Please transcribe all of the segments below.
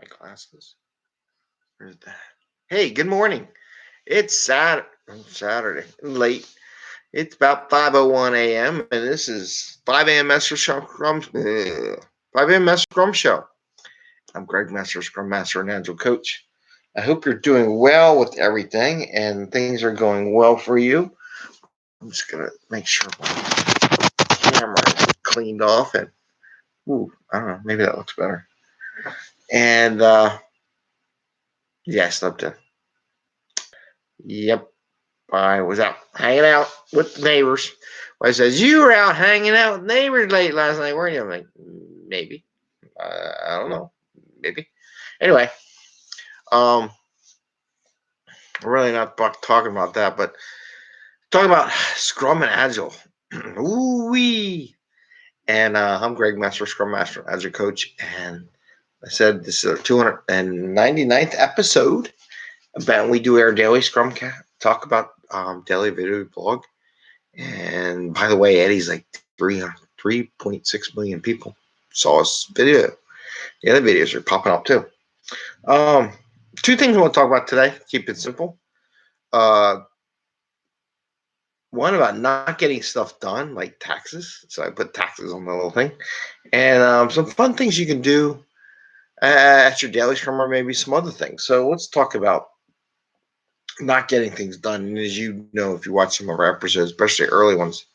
My glasses. Where's that? Hey, good morning. It's Saturday, late. It's about 5:01 a.m. and this is 5 a.m. Mester Scrum 5 a.m. Mester Scrum Show. I'm Greg Mester, Scrum Master and Agile Coach. I hope you're doing well with everything and things are going well for you. I'm just gonna make sure my camera is cleaned off and I don't know, maybe that looks better. And yeah, I slept in. Yep. I was out hanging out with the neighbors. Well, I says, you were out hanging out with neighbors late last night, weren't you? I'm like, maybe. I don't know. Maybe. Anyway, um, we're really not talking about that, but talking about Scrum and Agile. Ooh-wee. And I'm Greg Mester, Scrum Master, Agile Coach. And I said this is our 299th episode. About we do our daily Scrum talk about daily video blog. And by the way, Eddie's like 3.6 million people saw his video. The other videos are popping up too. Two things I want to talk about today. Keep it simple. One about not getting stuff done, like taxes. So I put taxes on the little thing. And some fun things you can do at your daily Scrum or maybe some other things. So let's talk about not getting things done. And as you know, if you watch some of our episodes, especially early ones,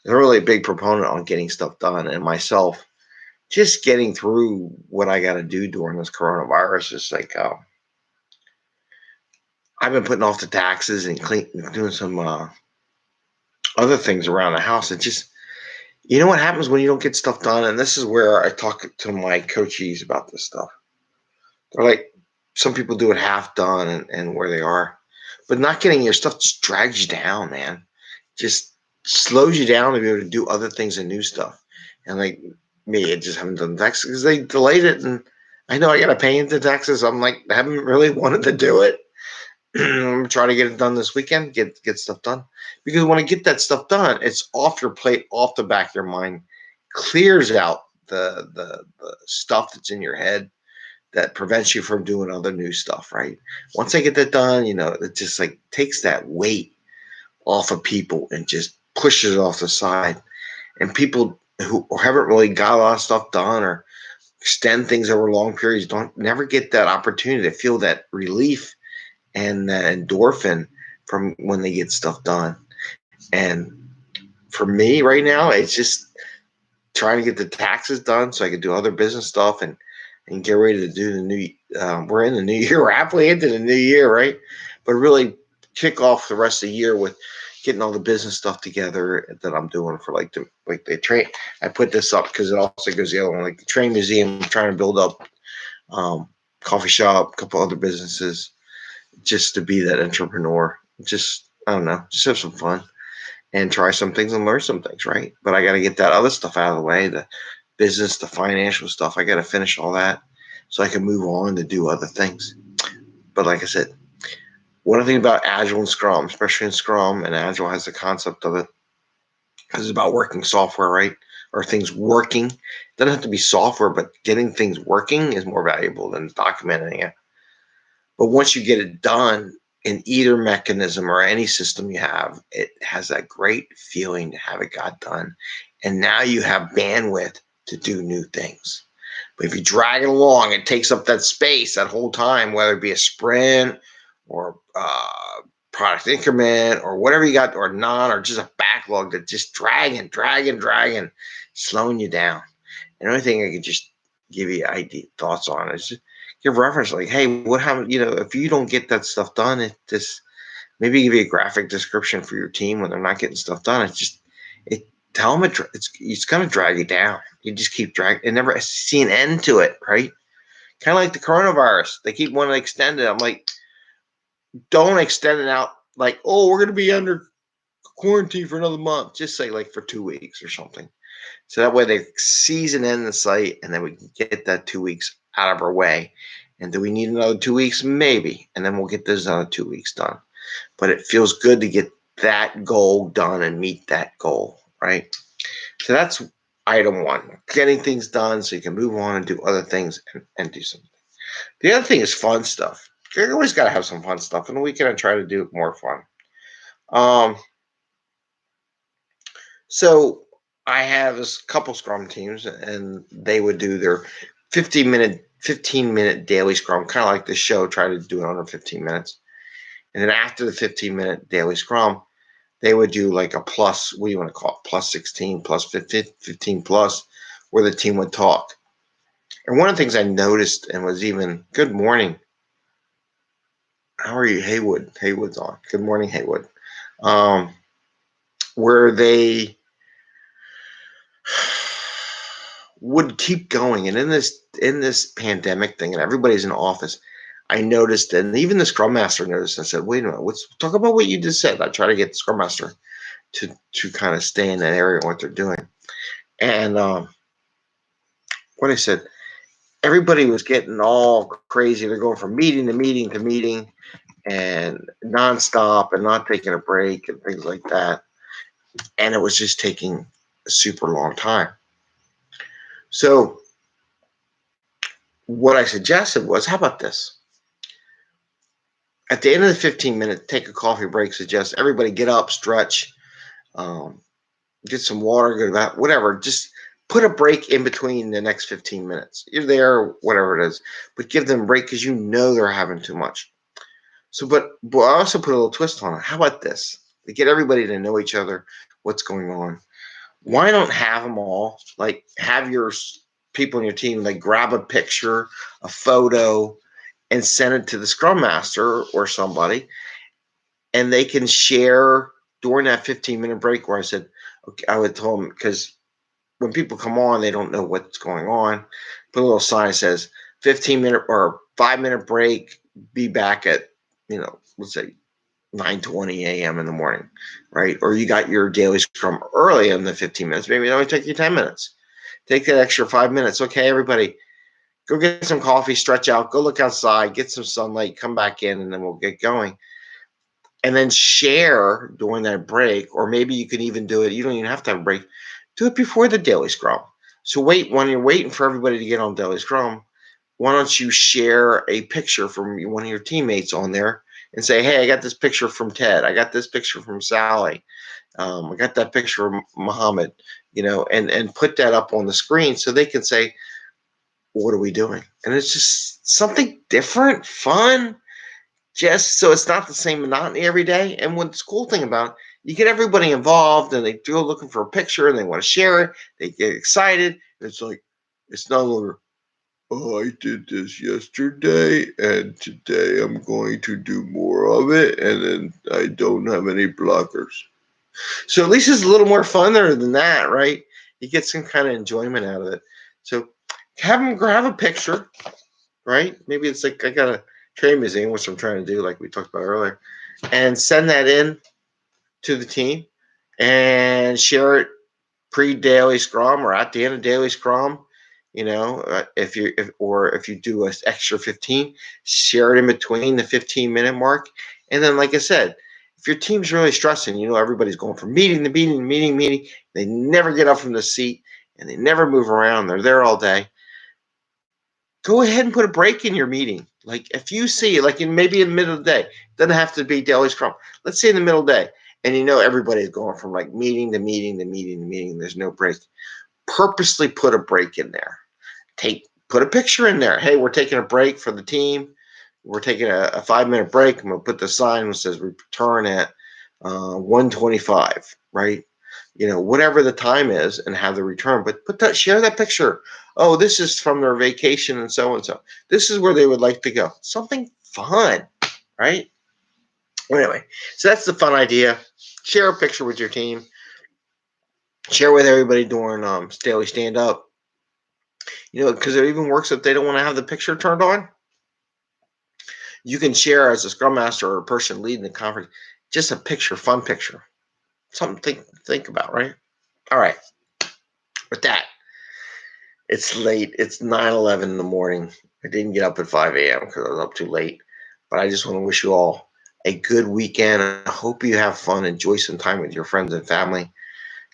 I'm really a big proponent on getting stuff done. And myself, just getting through what I got to do during this coronavirus is like, I've been putting off the taxes and doing some other things around the house. It just, you know what happens when you don't get stuff done? And this is where I talk to my coachees about this stuff. They're like, some people do it half done and where they are. But not getting your stuff just drags you down, man. Just slows you down to be able to do other things and new stuff. And like me, I just haven't done taxes because they delayed it. And I know I got to pay into taxes. I'm like, I haven't really wanted to do it. I'm trying to get it done this weekend, get stuff done. Because when I get that stuff done, it's off your plate, off the back of your mind, clears out the stuff that's in your head that prevents you from doing other new stuff, right? Once I get that done, it just like takes that weight off of people and just pushes it off the side. And people who haven't really got a lot of stuff done or extend things over long periods don't never get that opportunity to feel that relief and that endorphin from when they get stuff done. And for me right now, it's just trying to get the taxes done so I can do other business stuff and get ready to do the new. We're in the new year. We're halfway into the new year, right? But really kick off the rest of the year with getting all the business stuff together that I'm doing for like the train. I put this up because it also goes the other one, like the train museum. I'm trying to build up coffee shop, a couple other businesses, just to be that entrepreneur. Just I don't know, just have some fun and try some things and learn some things, right? But I got to get that other stuff out of the way, the business, the financial stuff. I got to finish all that so I can move on to do other things. But like I said, one thing about Agile and Scrum, especially in Scrum, and Agile has the concept of it, because it's about working software, right? Or things working. It doesn't have to be software, but getting things working is more valuable than documenting it. But once you get it done in either mechanism or any system you have, it has that great feeling to have it got done. And now you have bandwidth to do new things. But if you drag it along, it takes up that space that whole time, whether it be a sprint or product increment or whatever you got, or or just a backlog that just dragging, slowing you down. And the only thing I could just give you thoughts on is just give reference, like, hey, what happened? If you don't get that stuff done, it just maybe give you a graphic description for your team when they're not getting stuff done. Tell them it's gonna drag you down. You just keep dragging and never see an end to it, right? Kind of like the coronavirus. They keep wanting to extend it. I'm like, don't extend it out like, oh, we're gonna be under quarantine for another month. Just say like for 2 weeks or something. So that way they sees an end in sight, and then we can get that 2 weeks out of our way. And do we need another 2 weeks? Maybe. And then we'll get those other 2 weeks done. But it feels good to get that goal done and meet that goal, right? So that's item one, getting things done so you can move on and do other things and do something. The other thing is fun stuff. You always got to have some fun stuff. On the weekend, I try to do more fun. Um, so I have a couple Scrum teams, and they would do their 15-minute daily Scrum, kind of like the show. Try to do it under 15 minutes, and then after the 15-minute daily Scrum, they would do like a plus. What do you want to call it? Plus 16, plus 15 plus, where the team would talk. And one of the things I noticed, and was even good morning. How are you, Haywood? Haywood's on. Good morning, Haywood. Where they would keep going, and in this pandemic thing, and everybody's in office, I noticed, and even the Scrum Master noticed. I said, "Wait a minute, let's talk about what you just said." I try to get the Scrum Master to kind of stay in that area and what they're doing. And what I said, everybody was getting all crazy. They're going from meeting to meeting to meeting, and nonstop, and not taking a break and things like that. And it was just taking a super long time. So what I suggested was, how about this? At the end of the 15 minutes, take a coffee break. Suggest everybody get up, stretch, get some water, go to that, whatever. Just put a break in between the next 15 minutes. You're there, whatever it is, but give them a break because you know they're having too much. So, but I also put a little twist on it. How about this? To get everybody to know each other, what's going on. Why don't have them all, like have your people in your team, like grab a picture, a photo, and send it to the Scrum Master or somebody, and they can share during that 15-minute break where I said, okay, I would tell them, because when people come on, they don't know what's going on. Put a little sign that says 15-minute or 5-minute break, be back at, let's say 9:20 a.m. in the morning, right? Or you got your daily Scrum early in the 15 minutes. Maybe it only take you 10 minutes. Take that extra 5 minutes. Okay, everybody, go get some coffee, stretch out, go look outside, get some sunlight, come back in, and then we'll get going. And then share during that break, or maybe you can even do it. You don't even have to have a break. Do it before the daily Scrum. So when you're waiting for everybody to get on daily Scrum, why don't you share a picture from one of your teammates on there and say, hey, I got this picture from Ted. I got this picture from Sally. I got that picture of Muhammad, and put that up on the screen so they can say, what are we doing? And it's just something different, fun, just so it's not the same monotony every day. And what's the cool thing about it, you get everybody involved, and they go looking for a picture, and they want to share it. They get excited. It's like, it's no longer, oh, I did this yesterday, and today I'm going to do more of it, and then I don't have any blockers. So at least it's a little more fun there than that, right? You get some kind of enjoyment out of it. So have them grab a picture, right? Maybe it's like I got a trade museum, which I'm trying to do, like we talked about earlier, and send that in to the team and share it pre-daily Scrum or at the end of daily Scrum. If you do an extra 15, share it in between the 15-minute mark. And then, like I said, if your team's really stressing, everybody's going from meeting to meeting to meeting, they never get up from the seat and they never move around. They're there all day. Go ahead and put a break in your meeting. Like if you see, like maybe in the middle of the day, doesn't have to be daily Scrum. Let's say in the middle of the day, and everybody's going from like meeting to meeting to meeting to meeting. There's no break. Purposely put a break in there. Put a picture in there. Hey, we're taking a break for the team. We're taking a 5-minute break. I'm going to put the sign that says return at 1:25, right? Whatever the time is, and have the return. But share that picture. Oh, this is from their vacation and so and so. This is where they would like to go. Something fun, right? Anyway, so that's the fun idea. Share a picture with your team. Share with everybody during daily stand-up. Because it even works if they don't want to have the picture turned on. You can share as a Scrum Master or a person leading the conference, just a picture, fun picture. Something to think about, right? All right. With that, it's late. It's 9:11 in the morning. I didn't get up at 5 a.m. because I was up too late. But I just want to wish you all a good weekend. I hope you have fun. Enjoy some time with your friends and family.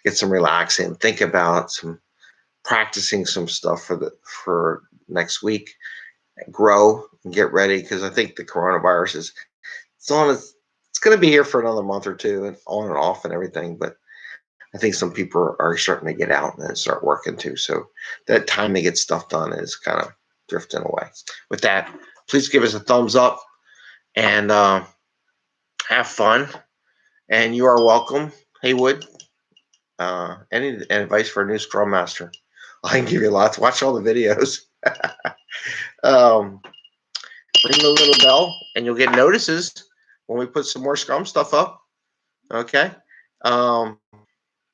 Get some relaxing. Think about some practicing some stuff for next week. grow and get ready, because I think the coronavirus is it's going to be here for another month or two, and on and off and everything. But I think some people are starting to get out and start working too. So that time to get stuff done is kind of drifting away. With that, please give us a thumbs up and have fun. And you are welcome, Haywood. Any advice for a new Scrum Master? I can give you lots. Watch all the videos. Ring the little bell, and you'll get notices when we put some more Scrum stuff up. Okay. And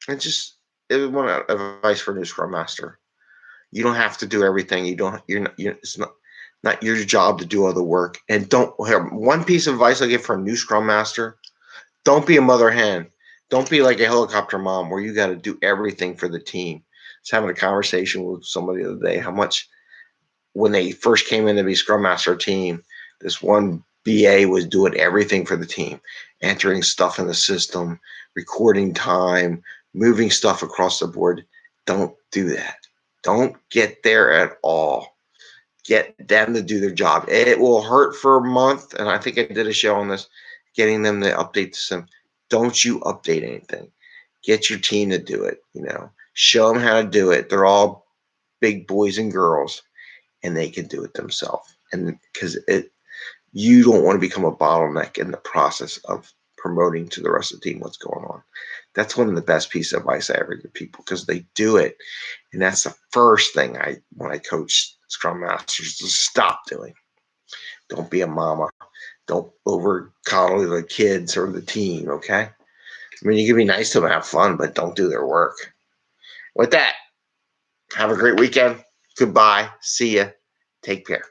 just one advice for a new Scrum Master: you don't have to do everything. It's not your job to do all the work. And don't one piece of advice I give for a new Scrum Master: don't be a mother hen. Don't be like a helicopter mom where you got to do everything for the team. I was having a conversation with somebody the other day how much when they first came in to be Scrum Master team, this one BA was doing everything for the team, entering stuff in the system, recording time, moving stuff across the board. Don't do that. Don't get there at all. Get them to do their job. It will hurt for a month, and I think I did a show on this, getting them to update the system. Don't you update anything. Get your team to do it. Show them how to do it. They're all big boys and girls, and they can do it themselves. And because you don't want to become a bottleneck in the process of promoting to the rest of the team what's going on. That's one of the best pieces of advice I ever give people, because they do it. And that's the first thing when I coach Scrum Masters to stop doing. Don't be a mama. Don't over coddle the kids or the team, okay? I mean, you can be nice to them, have fun, but don't do their work. With that, have a great weekend. Goodbye. See ya. Take care.